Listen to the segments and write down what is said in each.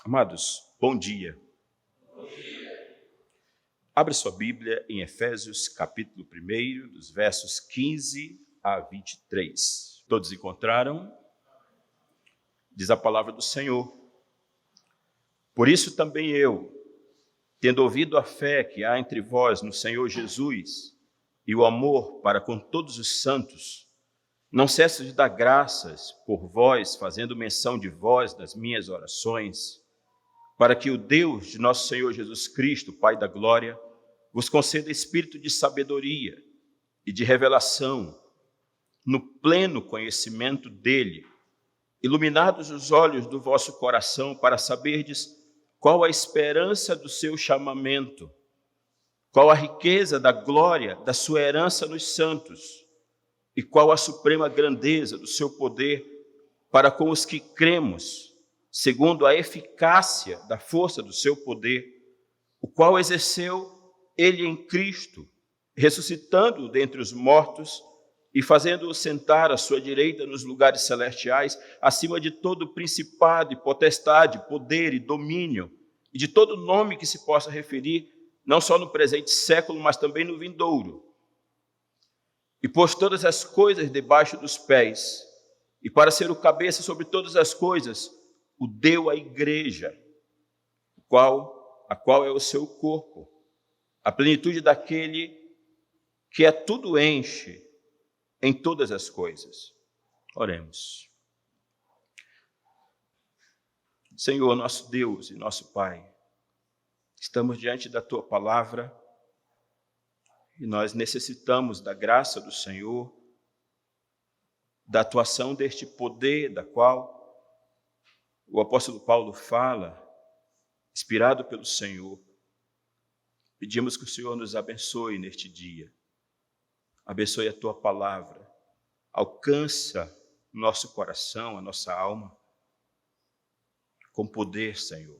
Amados, bom dia. Abre sua Bíblia em Efésios, capítulo 1, dos versos 15 a 23. Todos encontraram? Diz a palavra do Senhor. Por isso também eu, tendo ouvido a fé que há entre vós no Senhor Jesus e o amor para com todos os santos, não cesso de dar graças por vós, fazendo menção de vós nas minhas orações, para que o Deus de nosso Senhor Jesus Cristo, Pai da glória, vos conceda espírito de sabedoria e de revelação no pleno conhecimento dele, iluminados os olhos do vosso coração para saberdes qual a esperança do seu chamamento, qual a riqueza da glória da sua herança nos santos e qual a suprema grandeza do seu poder para com os que cremos, segundo a eficácia da força do seu poder, o qual exerceu ele em Cristo, ressuscitando-o dentre os mortos e fazendo-o sentar à sua direita nos lugares celestiais, acima de todo principado e potestade, poder e domínio, e de todo nome que se possa referir, não só no presente século, mas também no vindouro. E pôs todas as coisas debaixo dos pés, e para ser o cabeça sobre todas as coisas, o deu à igreja, a qual é o seu corpo, a plenitude daquele que a tudo enche em todas as coisas. Oremos. Senhor, nosso Deus e nosso Pai, estamos diante da Tua palavra e nós necessitamos da graça do Senhor, da atuação deste poder da qual o apóstolo Paulo fala, inspirado pelo Senhor. Pedimos que o Senhor nos abençoe neste dia. Abençoe a Tua palavra. Alcança nosso coração, a nossa alma, com poder, Senhor.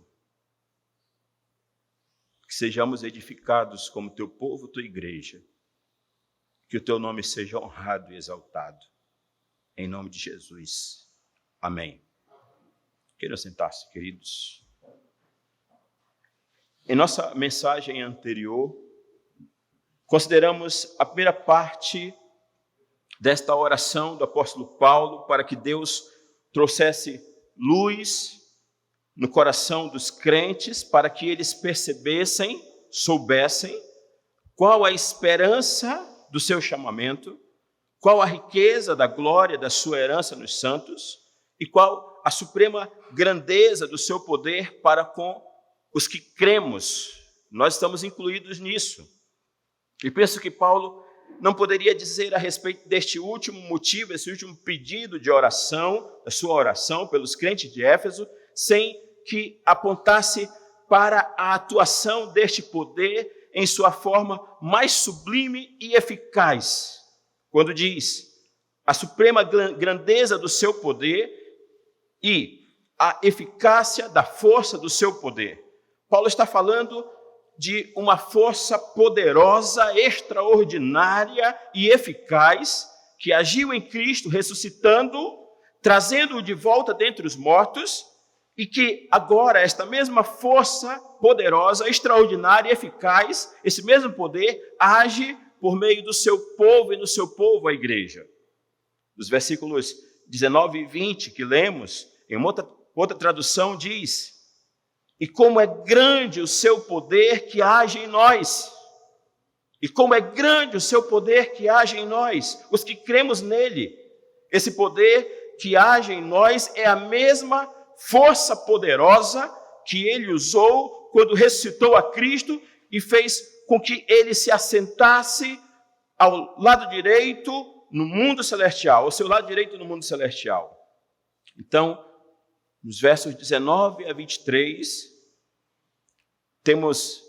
Que sejamos edificados como Teu povo, Tua igreja. Que o Teu nome seja honrado e exaltado. Em nome de Jesus. Amém. Queiram sentar-se, queridos. Em nossa mensagem anterior, consideramos a primeira parte desta oração do apóstolo Paulo para que Deus trouxesse luz no coração dos crentes, para que eles percebessem, soubessem qual a esperança do seu chamamento, qual a riqueza da glória da sua herança nos santos e qual a suprema grandeza do seu poder para com os que cremos. Nós estamos incluídos nisso. E penso que Paulo não poderia dizer a respeito deste último motivo, esse último pedido de oração, da sua oração pelos crentes de Éfeso, sem que apontasse para a atuação deste poder em sua forma mais sublime e eficaz. Quando diz a suprema grandeza do seu poder e a eficácia da força do seu poder. Paulo está falando de uma força poderosa, extraordinária e eficaz que agiu em Cristo, ressuscitando, trazendo-o de volta dentre os mortos, e que agora esta mesma força poderosa, extraordinária e eficaz, esse mesmo poder, age por meio do seu povo e no seu povo, a igreja. Os versículos 19 e 20 que lemos, em outra tradução diz: e como é grande o seu poder que age em nós. E como é grande o seu poder que age em nós, os que cremos nele. Esse poder que age em nós é a mesma força poderosa que ele usou quando ressuscitou a Cristo e fez com que ele se assentasse ao lado direito no mundo celestial, ao seu lado direito no mundo celestial. Então, nos versos 19 a 23, temos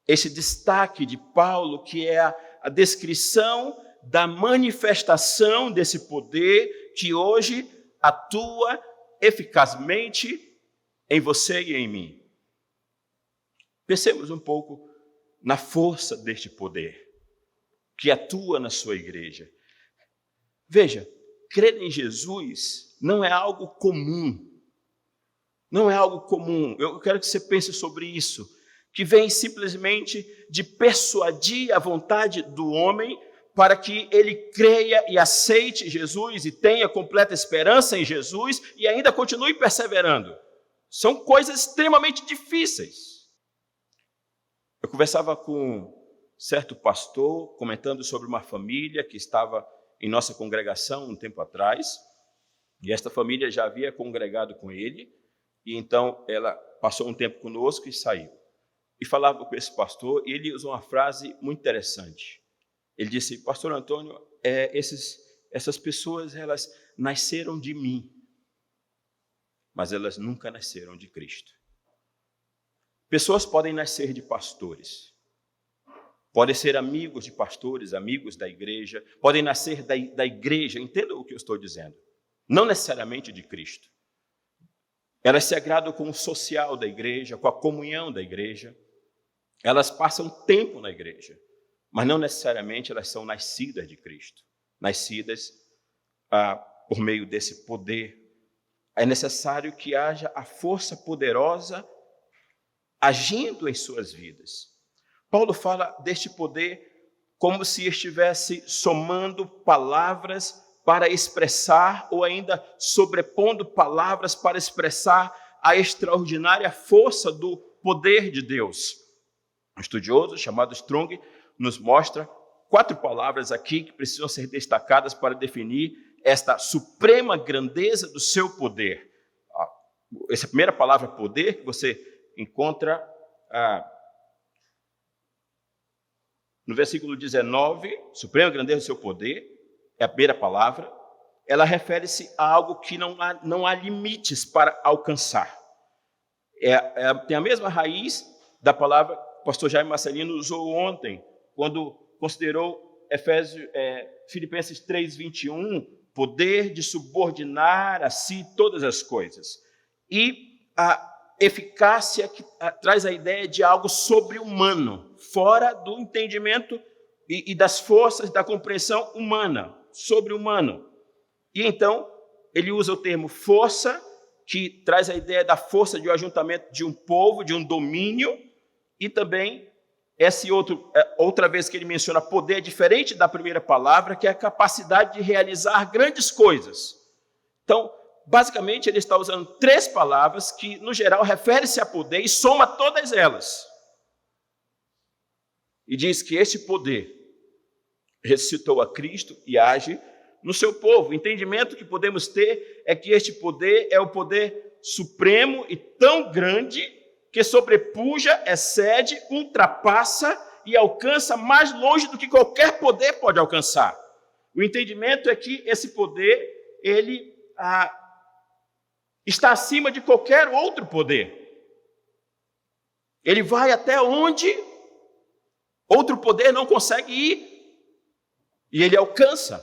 esse destaque de Paulo, que é a descrição da manifestação desse poder que hoje atua eficazmente em você e em mim. Pensemos um pouco na força deste poder que atua na sua igreja. Veja, crer em Jesus não é algo comum. Não é algo comum. Eu quero que você pense sobre isso, que vem simplesmente de persuadir a vontade do homem para que ele creia e aceite Jesus e tenha completa esperança em Jesus e ainda continue perseverando. São coisas extremamente difíceis. Eu conversava com um certo pastor, comentando sobre uma família que estava em nossa congregação um tempo atrás, e esta família já havia congregado com ele, e então ela passou um tempo conosco e saiu. E falava com esse pastor, e ele usou uma frase muito interessante. Ele disse: pastor Antônio, essas pessoas, elas nasceram de mim, mas elas nunca nasceram de Cristo. Pessoas podem nascer de pastores, podem ser amigos de pastores, amigos da igreja, podem nascer da igreja, entenda o que eu estou dizendo, não necessariamente de Cristo. Elas se agradam com o social da igreja, com a comunhão da igreja, elas passam tempo na igreja, mas não necessariamente elas são nascidas de Cristo, nascidas por meio desse poder. É necessário que haja a força poderosa agindo em suas vidas. Paulo fala deste poder como se estivesse somando palavras para expressar, ou ainda sobrepondo palavras para expressar a extraordinária força do poder de Deus. Um estudioso chamado Strong nos mostra 4 palavras aqui que precisam ser destacadas para definir esta suprema grandeza do seu poder. Essa primeira palavra, poder, que você encontra no versículo 19, suprema grandeza do seu poder, é a primeira palavra. Ela refere-se a algo que não há limites para alcançar. Tem a mesma raiz da palavra que o pastor Jaime Marcelino usou ontem, quando considerou Filipenses 3:21, poder de subordinar a si todas as coisas. E a eficácia que traz a ideia de algo sobre-humano, fora do entendimento e das forças da compreensão humana, sobre-humano. E então, ele usa o termo força, que traz a ideia da força de um ajuntamento de um povo, de um domínio, e também outra vez que ele menciona poder, diferente da primeira palavra, que é a capacidade de realizar grandes coisas. Então, basicamente, ele está usando 3 palavras que, no geral, referem-se a poder e soma todas elas. E diz que este poder ressuscitou a Cristo e age no seu povo. O entendimento que podemos ter é que este poder é o poder supremo e tão grande que sobrepuja, excede, ultrapassa e alcança mais longe do que qualquer poder pode alcançar. O entendimento é que esse poder, ele está acima de qualquer outro poder. Ele vai até onde outro poder não consegue ir. E ele alcança.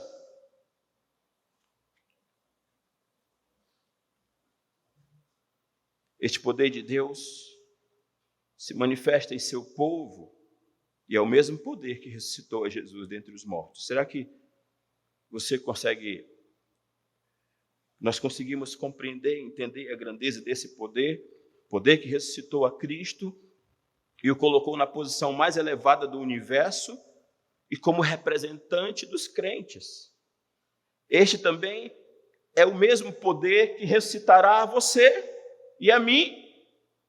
Este poder de Deus se manifesta em seu povo e é o mesmo poder que ressuscitou a Jesus dentre os mortos. Será que nós conseguimos compreender, entender a grandeza desse poder que ressuscitou a Cristo e o colocou na posição mais elevada do universo e como representante dos crentes? Este também é o mesmo poder que ressuscitará a você e a mim,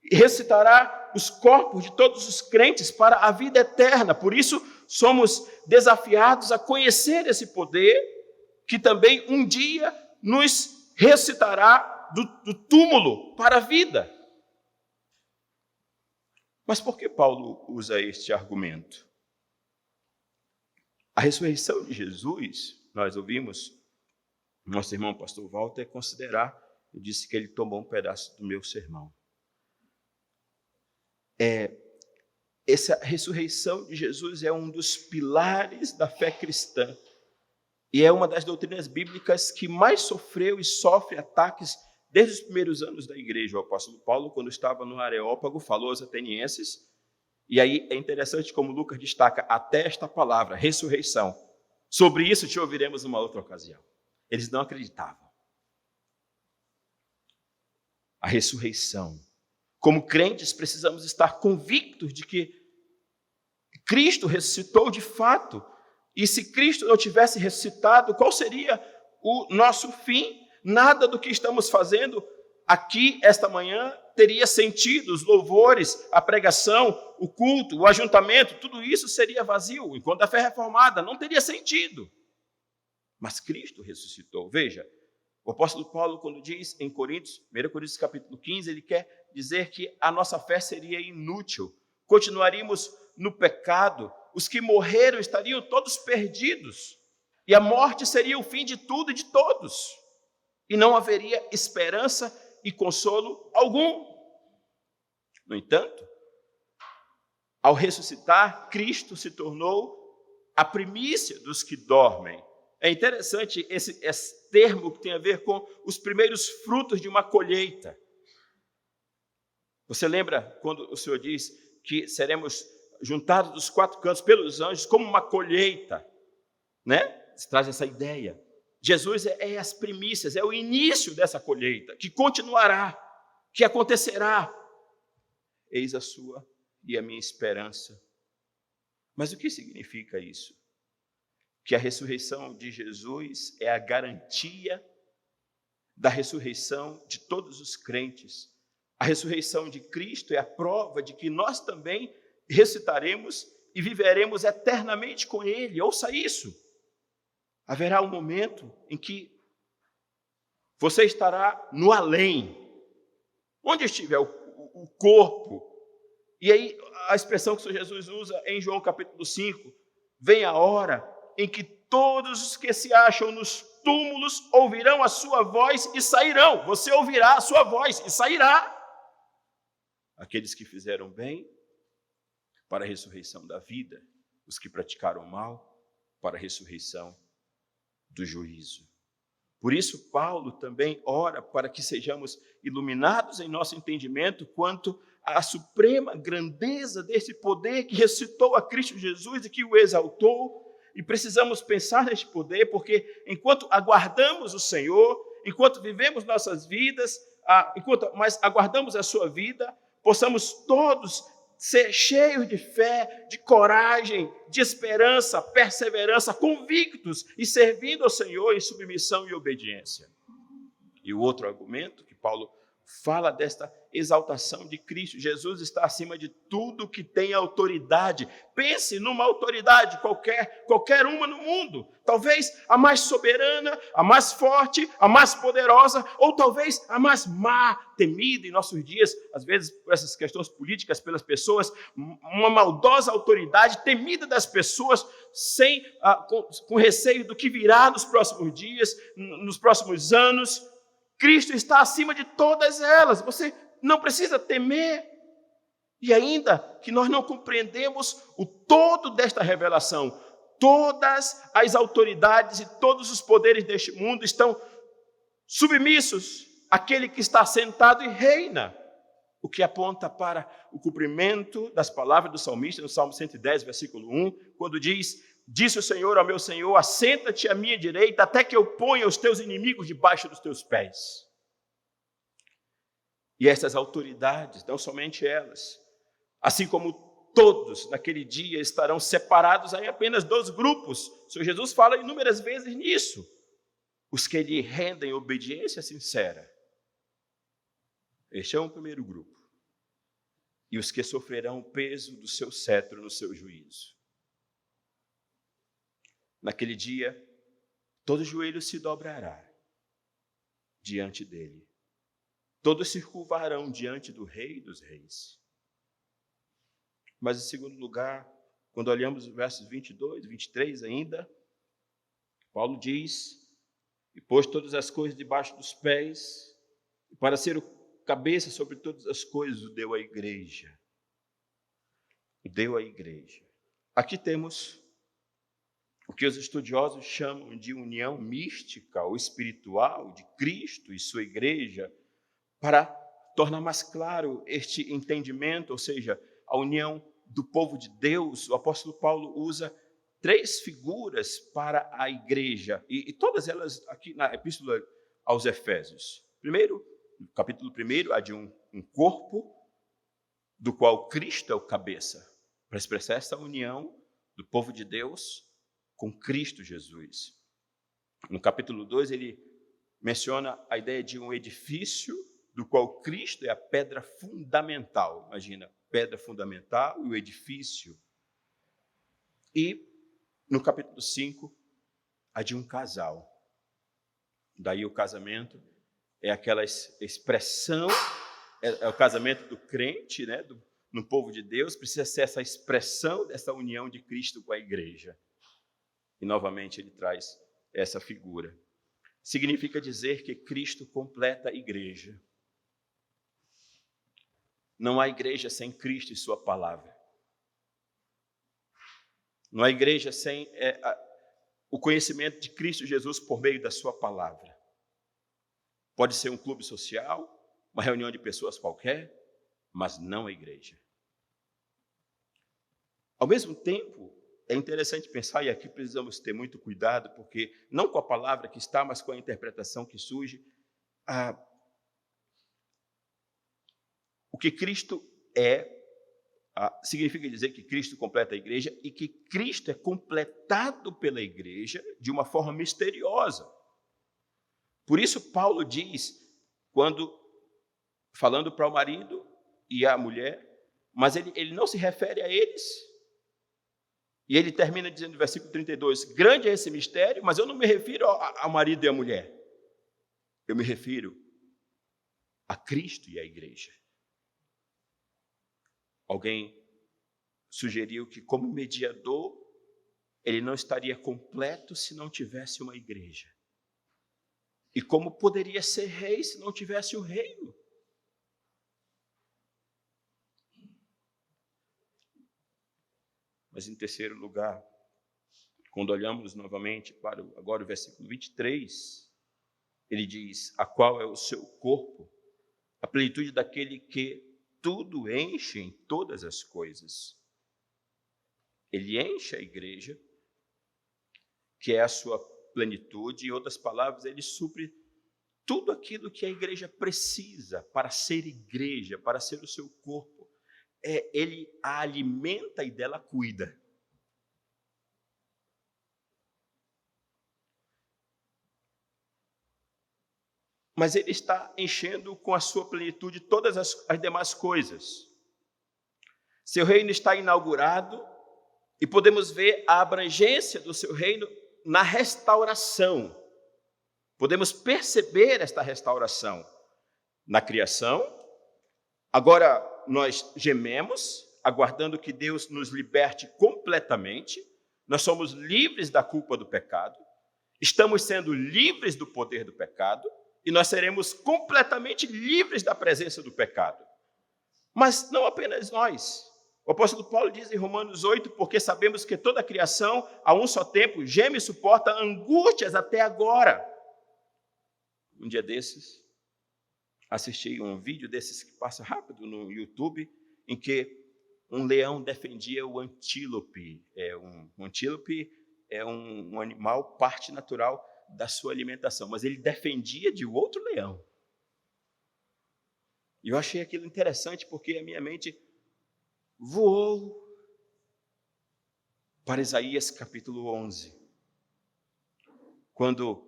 e ressuscitará os corpos de todos os crentes para a vida eterna. Por isso, somos desafiados a conhecer esse poder, que também um dia nos ressuscitará do túmulo para a vida. Mas por que Paulo usa este argumento? A ressurreição de Jesus, nós ouvimos nosso irmão pastor Walter considerar, eu disse que ele tomou um pedaço do meu sermão. Essa ressurreição de Jesus é um dos pilares da fé cristã e é uma das doutrinas bíblicas que mais sofreu e sofre ataques desde os primeiros anos da igreja. O apóstolo Paulo, quando estava no Areópago, falou aos atenienses, e aí é interessante como Lucas destaca até esta palavra, ressurreição. Sobre isso te ouviremos numa outra ocasião. Eles não acreditavam. a ressurreição. Como crentes, precisamos estar convictos de que Cristo ressuscitou de fato. E se Cristo não tivesse ressuscitado, qual seria o nosso fim? Nada do que estamos fazendo aqui esta manhã teria sentido. Os louvores, a pregação, o culto, o ajuntamento, tudo isso seria vazio. Enquanto a fé reformada não teria sentido. Mas Cristo ressuscitou. Veja, o apóstolo Paulo, quando diz em Coríntios, 1 Coríntios capítulo 15, ele quer dizer que a nossa fé seria inútil. Continuaríamos no pecado. Os que morreram estariam todos perdidos. E a morte seria o fim de tudo e de todos. E não haveria esperança e consolo algum. No entanto, ao ressuscitar, Cristo se tornou a primícia dos que dormem. É interessante esse termo que tem a ver com os primeiros frutos de uma colheita. Você lembra quando o Senhor diz que seremos juntados dos quatro cantos pelos anjos como uma colheita, né? Se traz essa ideia. Jesus é as primícias, é o início dessa colheita, que continuará, que acontecerá. Eis a sua e a minha esperança. Mas o que significa isso? Que a ressurreição de Jesus é a garantia da ressurreição de todos os crentes. A ressurreição de Cristo é a prova de que nós também ressuscitaremos e viveremos eternamente com Ele. Ouça isso. Haverá um momento em que você estará no além, onde estiver o corpo. E aí a expressão que o Senhor Jesus usa em João capítulo 5, vem a hora em que todos os que se acham nos túmulos ouvirão a sua voz e sairão. Você ouvirá a sua voz e sairá. Aqueles que fizeram bem, para a ressurreição da vida. Os que praticaram mal, para a ressurreição do juízo. Por isso, Paulo também ora para que sejamos iluminados em nosso entendimento quanto à suprema grandeza desse poder que ressuscitou a Cristo Jesus e que o exaltou. E precisamos pensar neste poder, porque enquanto aguardamos o Senhor, enquanto vivemos nossas vidas, enquanto mais aguardamos a sua vida, possamos todos ser cheios de fé, de coragem, de esperança, perseverança, convictos e servindo ao Senhor em submissão e obediência. E o outro argumento que Paulo fala desta exaltação de Cristo. Jesus está acima de tudo que tem autoridade. Pense numa autoridade qualquer uma no mundo. Talvez a mais soberana, a mais forte, a mais poderosa, ou talvez a mais má, temida em nossos dias, às vezes por essas questões políticas, pelas pessoas, uma maldosa autoridade temida das pessoas, com receio do que virá nos próximos dias, nos próximos anos. Cristo está acima de todas elas. Você não precisa temer. E ainda que nós não compreendemos o todo desta revelação, todas as autoridades e todos os poderes deste mundo estão submissos àquele que está sentado e reina. O que aponta para o cumprimento das palavras do salmista, no Salmo 110, versículo 1, quando diz: disse o Senhor ao meu Senhor, assenta-te à minha direita, até que eu ponha os teus inimigos debaixo dos teus pés. E essas autoridades, não somente elas, assim como todos naquele dia estarão separados em apenas 2 grupos. O Senhor Jesus fala inúmeras vezes nisso. Os que lhe rendem obediência sincera. Este é um primeiro grupo. E os que sofrerão o peso do seu cetro no seu juízo. Naquele dia, todo joelho se dobrará diante dele. Todos se curvarão diante do Rei dos Reis. Mas, em segundo lugar, quando olhamos os versos 22 e 23 ainda, Paulo diz: e pôs todas as coisas debaixo dos pés, e para ser o cabeça sobre todas as coisas, o deu à igreja. O deu à igreja. Aqui temos o que os estudiosos chamam de união mística ou espiritual de Cristo e sua igreja, para tornar mais claro este entendimento, ou seja, a união do povo de Deus. O apóstolo Paulo usa 3 figuras para a igreja, e todas elas aqui na epístola aos Efésios. Primeiro, No capítulo 1, há de um corpo do qual Cristo é o cabeça, para expressar essa união do povo de Deus com Cristo Jesus. No capítulo 2, ele menciona a ideia de um edifício do qual Cristo é a pedra fundamental. Imagina, pedra fundamental e o edifício. E no capítulo 5, há de um casal. Daí o casamento é aquela expressão, é o casamento do crente, né, no povo de Deus, precisa ser essa expressão dessa união de Cristo com a igreja. E novamente ele traz essa figura. Significa dizer que Cristo completa a igreja. Não há igreja sem Cristo e sua palavra. Não há igreja sem o conhecimento de Cristo Jesus por meio da sua palavra. Pode ser um clube social, uma reunião de pessoas qualquer, mas não a igreja. Ao mesmo tempo, é interessante pensar, e aqui precisamos ter muito cuidado, porque não com a palavra que está, mas com a interpretação que surge, o que Cristo significa dizer que Cristo completa a igreja e que Cristo é completado pela igreja de uma forma misteriosa. Por isso Paulo diz, falando para o marido e a mulher, mas ele não se refere a eles. E ele termina dizendo no versículo 32, grande é esse mistério, mas eu não me refiro ao marido e à mulher. Eu me refiro a Cristo e à igreja. Alguém sugeriu que, como mediador, ele não estaria completo se não tivesse uma igreja. E como poderia ser rei se não tivesse o reino? Mas em terceiro lugar, quando olhamos novamente para agora o versículo 23, ele diz, a qual é o seu corpo, a plenitude daquele que tudo enche em todas as coisas. Ele enche a igreja, que é a sua plenitude, em outras palavras, ele supre tudo aquilo que a igreja precisa para ser igreja, para ser o seu corpo. Ele a alimenta e dela cuida. Mas ele está enchendo com a sua plenitude todas as demais coisas. Seu reino está inaugurado e podemos ver a abrangência do seu reino na restauração. Podemos perceber esta restauração na criação. Agora nós gememos, aguardando que Deus nos liberte completamente. Nós somos livres da culpa do pecado. Estamos sendo livres do poder do pecado. E nós seremos completamente livres da presença do pecado. Mas não apenas nós. O apóstolo Paulo diz em Romanos 8, porque sabemos que toda a criação, a um só tempo, geme e suporta angústias até agora. Um dia desses, assisti um vídeo desses que passa rápido no YouTube, em que um leão defendia o antílope. Um antílope é um animal, parte natural da sua alimentação, mas ele defendia de outro leão. E eu achei aquilo interessante, porque a minha mente voou para Isaías capítulo 11, quando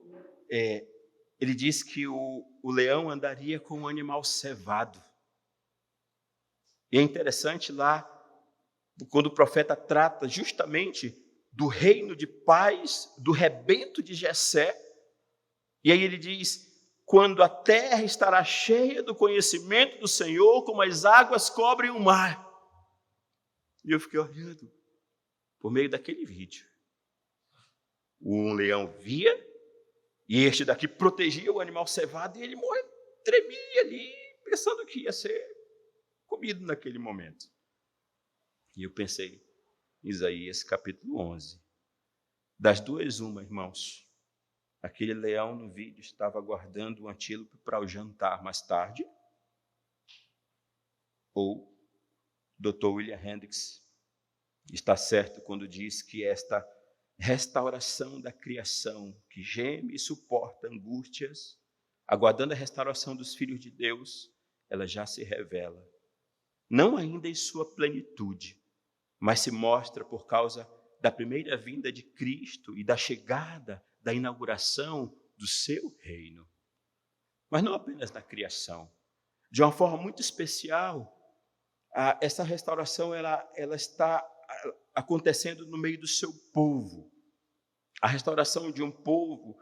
ele diz que o leão andaria com um animal cevado. E é interessante lá, quando o profeta trata justamente do reino de paz, do rebento de Jessé, e aí ele diz, quando a terra estará cheia do conhecimento do Senhor, como as águas cobrem o mar. E eu fiquei olhando, por meio daquele vídeo. Um leão via, e este daqui protegia o animal cevado, e ele tremia ali, pensando que ia ser comido naquele momento. E eu pensei, Isaías capítulo 11. Das duas, uma, irmãos. Aquele leão no vídeo estava aguardando um antílope para o jantar mais tarde. Ou Dr. William Hendricks está certo quando diz que esta restauração da criação, que geme e suporta angústias, aguardando a restauração dos filhos de Deus, ela já se revela. Não ainda em sua plenitude, mas se mostra por causa da primeira vinda de Cristo e da chegada, da inauguração do seu reino. Mas não apenas na criação. De uma forma muito especial, essa restauração ela está acontecendo no meio do seu povo. A restauração de um povo,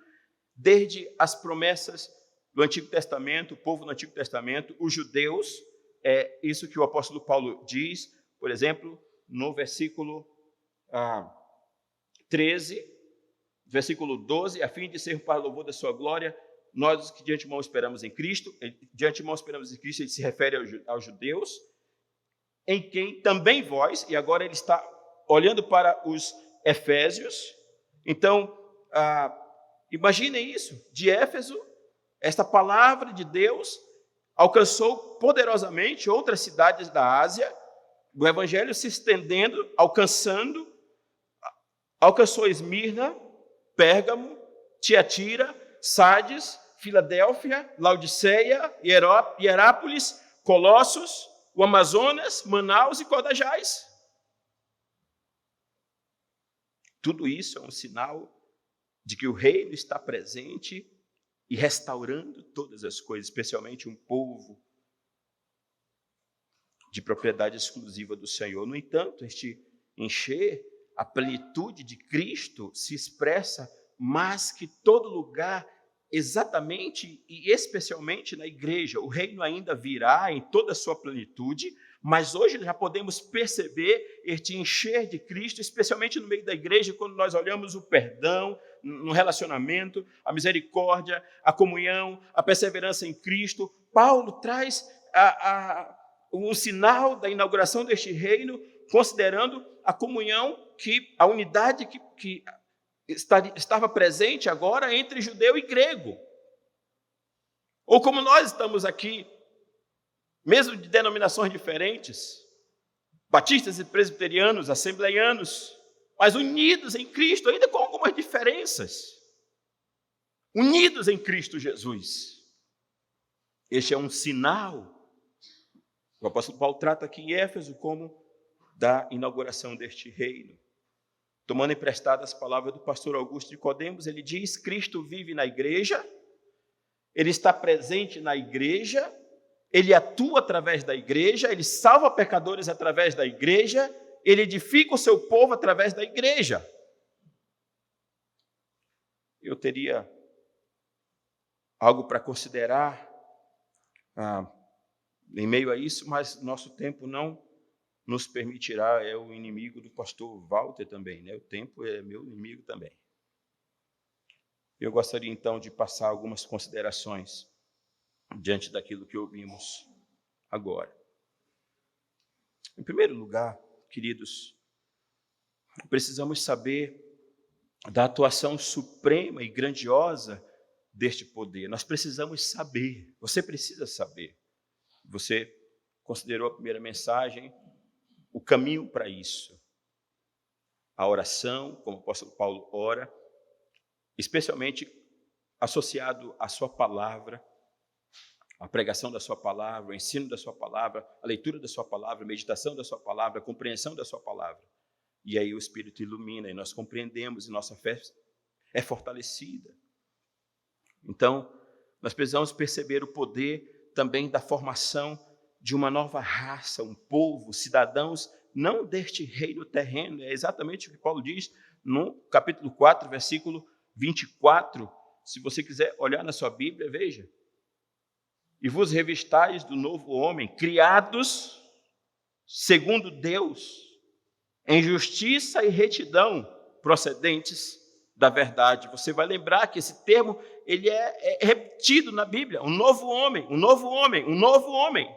desde as promessas do Antigo Testamento, o povo do Antigo Testamento, os judeus, é isso que o apóstolo Paulo diz, por exemplo, no versículo 13, versículo 12, a fim de sermos para o louvor da sua glória, nós que de antemão esperamos em Cristo, de antemão esperamos em Cristo, ele se refere aos judeus, em quem também vós, e agora ele está olhando para os efésios. Então, imaginem isso, de Éfeso, esta palavra de Deus alcançou poderosamente outras cidades da Ásia, o evangelho se estendendo, alcançou Esmirna, Pérgamo, Tiatira, Sardes, Filadélfia, Laodiceia, Hierápolis, Colossos, o Amazonas, Manaus e Codajás. Tudo isso é um sinal de que o reino está presente e restaurando todas as coisas, especialmente um povo de propriedade exclusiva do Senhor. No entanto, este encher, a plenitude de Cristo se expressa mais que todo lugar, exatamente e especialmente na igreja. O reino ainda virá em toda a sua plenitude, mas hoje já podemos perceber este encher de Cristo, especialmente no meio da igreja, quando nós olhamos o perdão no relacionamento, a misericórdia, a comunhão, a perseverança em Cristo. Paulo traz um sinal da inauguração deste reino, considerando a comunhão, a unidade que estava presente agora entre judeu e grego. Ou como nós estamos aqui, mesmo de denominações diferentes, batistas e presbiterianos, assembleianos, mas unidos em Cristo, ainda com algumas diferenças. Unidos em Cristo Jesus. Este é um sinal. O apóstolo Paulo trata aqui em Éfeso como da inauguração deste reino. Tomando emprestadas as palavras do pastor Augusto de Nicodemos, ele diz: Cristo vive na igreja, ele está presente na igreja, ele atua através da igreja, ele salva pecadores através da igreja, ele edifica o seu povo através da igreja. Eu teria algo para considerar em meio a isso, mas nosso tempo não nos permitirá. É o inimigo do pastor Walter também, né? O tempo é meu inimigo também. Eu gostaria então de passar algumas considerações diante daquilo que ouvimos agora. Em primeiro lugar, queridos, precisamos saber da atuação suprema e grandiosa deste poder. Nós precisamos saber, você precisa saber. Você considerou a primeira mensagem, o caminho para isso. A oração, como o apóstolo Paulo ora, especialmente associado à sua palavra, a pregação da sua palavra, o ensino da sua palavra, a leitura da sua palavra, a meditação da sua palavra, a compreensão da sua palavra. E aí o Espírito ilumina e nós compreendemos e nossa fé é fortalecida. Então, nós precisamos perceber o poder também da formação de uma nova raça, um povo, cidadãos, não deste reino terreno. É exatamente o que Paulo diz no capítulo 4, versículo 24. Se você quiser olhar na sua Bíblia, veja. E vos revistais do novo homem, criados segundo Deus, em justiça e retidão, procedentes da verdade. Você vai lembrar que esse termo ele é repetido na Bíblia. Um novo homem, um novo homem, um novo homem.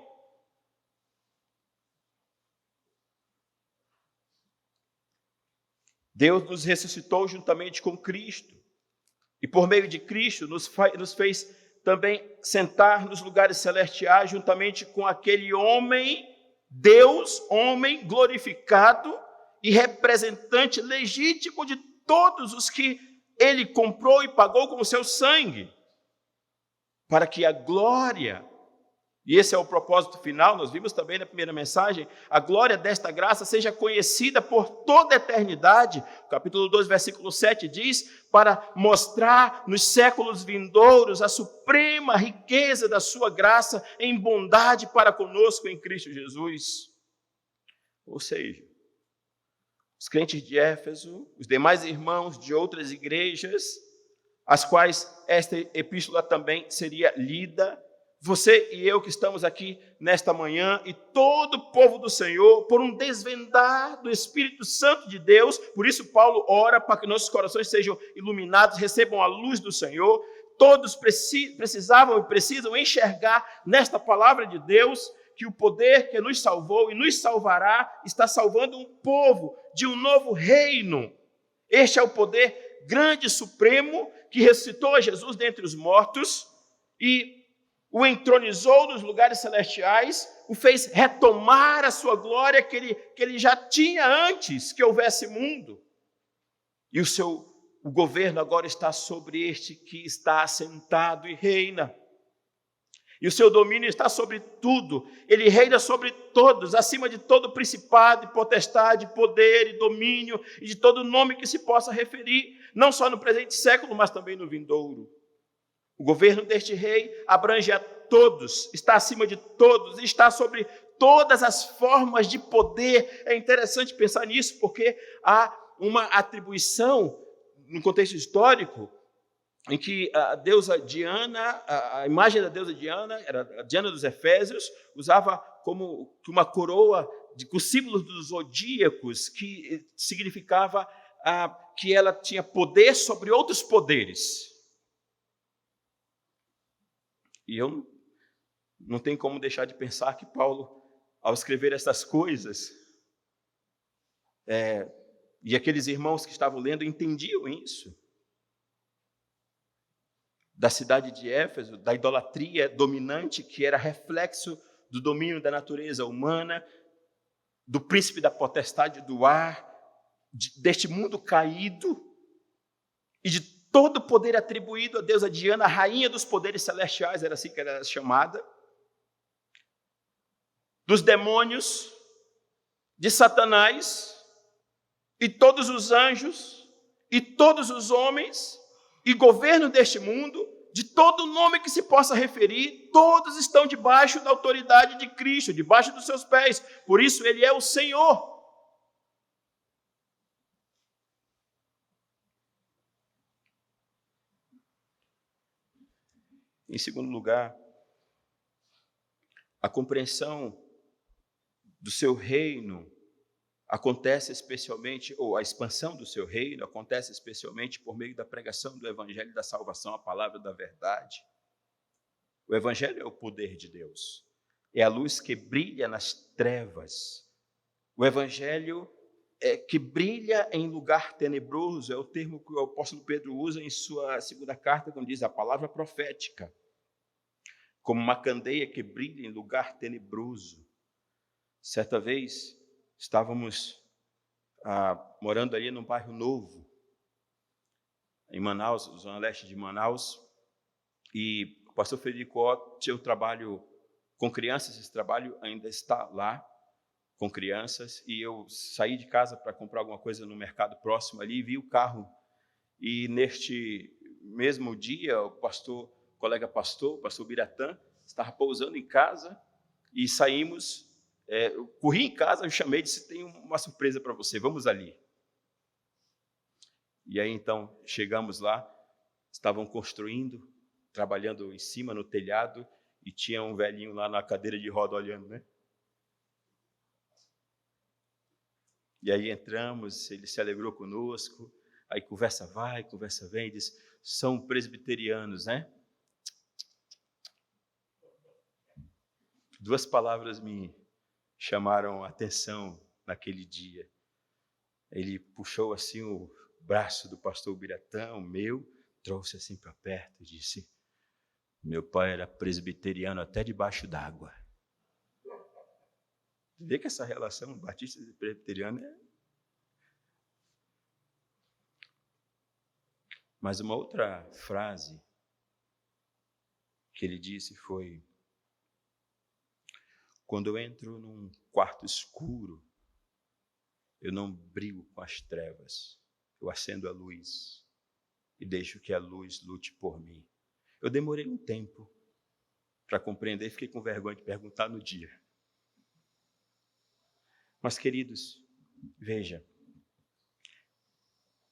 Deus nos ressuscitou juntamente com Cristo. E por meio de Cristo nos fez também sentar nos lugares celestiais juntamente com aquele homem, Deus, homem glorificado e representante legítimo de todos os que ele comprou e pagou com o seu sangue. para que a glória, e esse é o propósito final, nós vimos também na primeira mensagem, a glória desta graça seja conhecida por toda a eternidade. O capítulo 2, versículo 7 diz, para mostrar nos séculos vindouros a suprema riqueza da sua graça em bondade para conosco em Cristo Jesus. Ou seja, os crentes de Éfeso, os demais irmãos de outras igrejas, as quais esta epístola também seria lida, você e eu que estamos aqui nesta manhã, e todo o povo do Senhor, por um desvendar do Espírito Santo de Deus, por isso Paulo ora para que nossos corações sejam iluminados, recebam a luz do Senhor. Todos precisavam e precisam enxergar nesta palavra de Deus que o poder que nos salvou e nos salvará está salvando um povo de um novo reino. Este é o poder grande e supremo que ressuscitou a Jesus dentre os mortos e o entronizou nos lugares celestiais, o fez retomar a sua glória que ele já tinha antes que houvesse mundo. E o governo agora está sobre este que está assentado e reina. E o seu domínio está sobre tudo. Ele reina sobre todos, acima de todo principado, potestade, poder e domínio, e de todo nome que se possa referir, não só no presente século, mas também no vindouro. O governo deste rei abrange a todos, está acima de todos, está sobre todas as formas de poder. É interessante pensar nisso, porque há uma atribuição, no contexto histórico, em que a deusa Diana, a imagem da deusa Diana, era a Diana dos Efésios, usava como uma coroa com símbolos dos zodíacos, que significava que ela tinha poder sobre outros poderes. E eu não tenho como deixar de pensar que Paulo, ao escrever essas coisas, e aqueles irmãos que estavam lendo entendiam isso, da cidade de Éfeso, da idolatria dominante, que era reflexo do domínio da natureza humana, do príncipe da potestade do ar, deste mundo caído, e de todo o poder atribuído a deusa Diana, a rainha dos poderes celestiais, era assim que era chamada, dos demônios, de Satanás, e todos os anjos, e todos os homens, e governo deste mundo, de todo nome que se possa referir, todos estão debaixo da autoridade de Cristo, debaixo dos seus pés. Por isso ele é o Senhor. Em segundo lugar, a compreensão do seu reino acontece especialmente, ou a expansão do seu reino acontece especialmente por meio da pregação do evangelho da salvação, a palavra da verdade. O evangelho é o poder de Deus, é a luz que brilha nas trevas. O evangelho que brilha em lugar tenebroso, é o termo que o apóstolo Pedro usa em sua segunda carta, quando diz a palavra profética, como uma candeia que brilha em lugar tenebroso. Certa vez, estávamos morando ali num bairro novo, em Manaus, zona leste de Manaus, e o pastor Frederico tinha um trabalho com crianças, esse trabalho ainda está lá, com crianças, e eu saí de casa para comprar alguma coisa no mercado próximo ali, e vi o carro, e neste mesmo dia, o colega pastor, o pastor Biratã, estava pousando em casa, e saímos. Eu corri em casa, eu chamei e disse, tem uma surpresa para você, vamos ali. E aí então chegamos lá, estavam construindo, trabalhando em cima no telhado, e tinha um velhinho lá na cadeira de roda olhando, né? E aí entramos, ele se alegrou conosco, aí conversa vai, conversa vem, diz, são presbiterianos, né? Duas palavras me chamaram a atenção naquele dia. Ele puxou assim o braço do pastor Biratã, o meu, trouxe assim para perto e disse, meu pai era presbiteriano até debaixo d'água. Vê que essa relação batista e presbiteriano é... Mas uma outra frase que ele disse foi: quando eu entro num quarto escuro, eu não brigo com as trevas, eu acendo a luz e deixo que a luz lute por mim. Eu demorei um tempo para compreender, fiquei com vergonha de perguntar no dia. Mas, queridos, veja,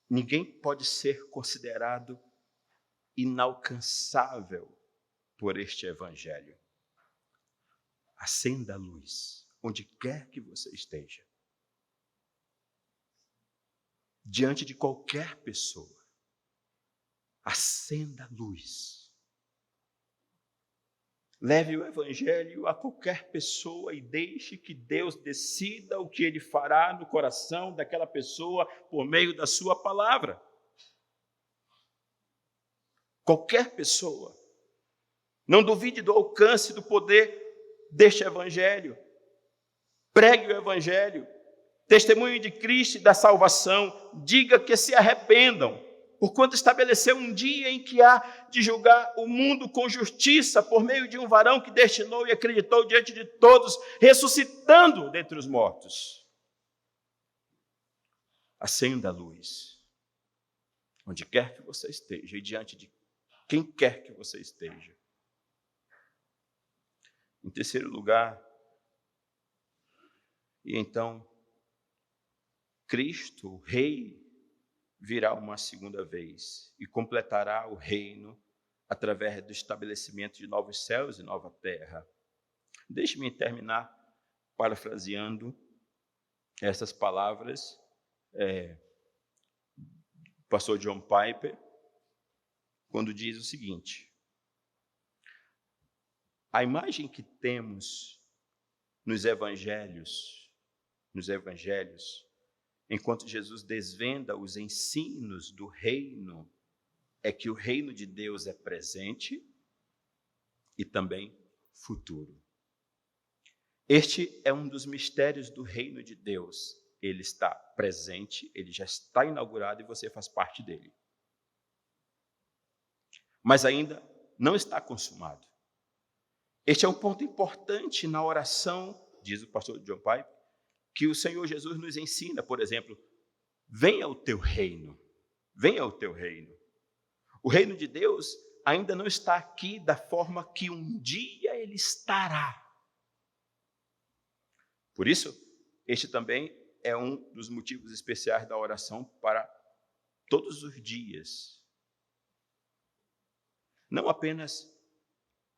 ninguém pode ser considerado inalcançável por este evangelho. Acenda a luz, onde quer que você esteja. Diante de qualquer pessoa, acenda a luz. Leve o evangelho a qualquer pessoa e deixe que Deus decida o que Ele fará no coração daquela pessoa por meio da sua palavra. Qualquer pessoa. Não duvide do alcance e do poder deste evangelho. Pregue o evangelho. Testemunho de Cristo e da salvação. Diga que se arrependam, porquanto estabeleceu um dia em que há de julgar o mundo com justiça por meio de um varão que destinou e acreditou diante de todos, ressuscitando dentre os mortos. Acenda a luz, onde quer que você esteja e diante de quem quer que você esteja. Em terceiro lugar, e então, Cristo, o Rei, virá uma segunda vez e completará o reino através do estabelecimento de novos céus e nova terra. Deixe-me terminar parafraseando essas palavras do pastor John Piper, quando diz o seguinte: a imagem que temos nos evangelhos, enquanto Jesus desvenda os ensinos do reino, é que o reino de Deus é presente e também futuro. Este é um dos mistérios do reino de Deus. Ele está presente, ele já está inaugurado e você faz parte dele. Mas ainda não está consumado. Este é um ponto importante na oração, diz o pastor John Piper, que o Senhor Jesus nos ensina. Por exemplo, venha o teu reino, venha o teu reino. O reino de Deus ainda não está aqui da forma que um dia ele estará. Por isso, este também é um dos motivos especiais da oração para todos os dias. Não apenas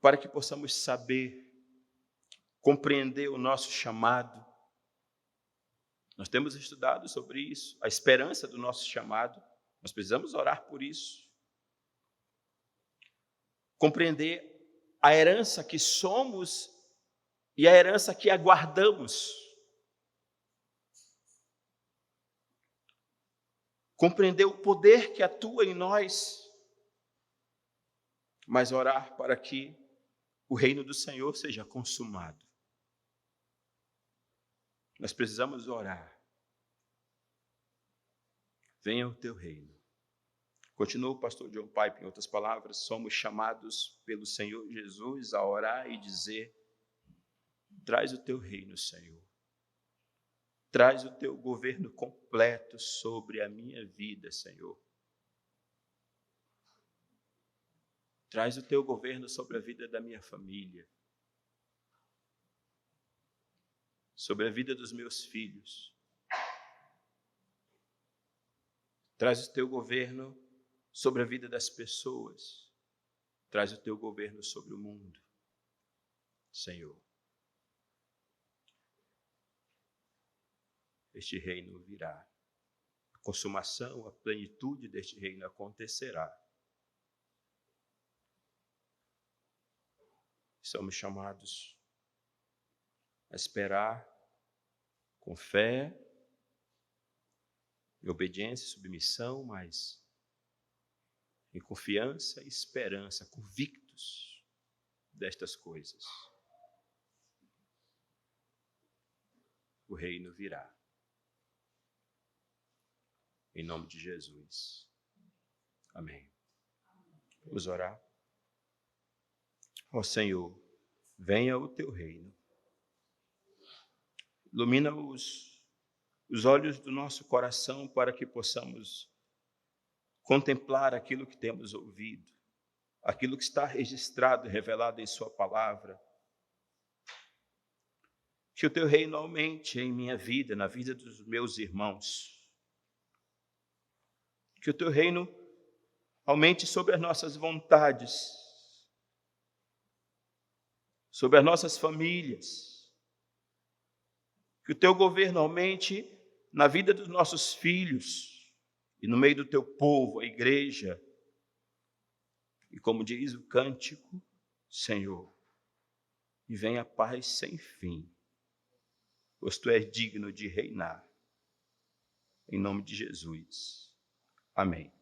para que possamos saber, compreender o nosso chamado. Nós temos estudado sobre isso, a esperança do nosso chamado. Nós precisamos orar por isso. Compreender a herança que somos e a herança que aguardamos. Compreender o poder que atua em nós, mas orar para que o reino do Senhor seja consumado. Nós precisamos orar. Venha o teu reino. Continua o pastor John Piper, em outras palavras, somos chamados pelo Senhor Jesus a orar e dizer: traz o teu reino, Senhor. Traz o teu governo completo sobre a minha vida, Senhor. Traz o teu governo sobre a vida da minha família, sobre a vida dos meus filhos. Traz o teu governo sobre a vida das pessoas. Traz o teu governo sobre o mundo, Senhor. Este reino virá. A consumação, a plenitude deste reino acontecerá. Somos chamados a esperar com fé, em obediência e submissão, mas em confiança e esperança, convictos destas coisas. O reino virá. Em nome de Jesus. Amém. Vamos orar. Ó Senhor, venha o teu reino. Ilumina os olhos do nosso coração para que possamos contemplar aquilo que temos ouvido, aquilo que está registrado e revelado em sua palavra. Que o teu reino aumente em minha vida, na vida dos meus irmãos. Que o teu reino aumente sobre as nossas vontades, sobre as nossas famílias. Que o teu governo aumente na vida dos nossos filhos e no meio do teu povo, a igreja. E como diz o cântico, Senhor, e venha a paz sem fim, pois tu és digno de reinar. Em nome de Jesus. Amém.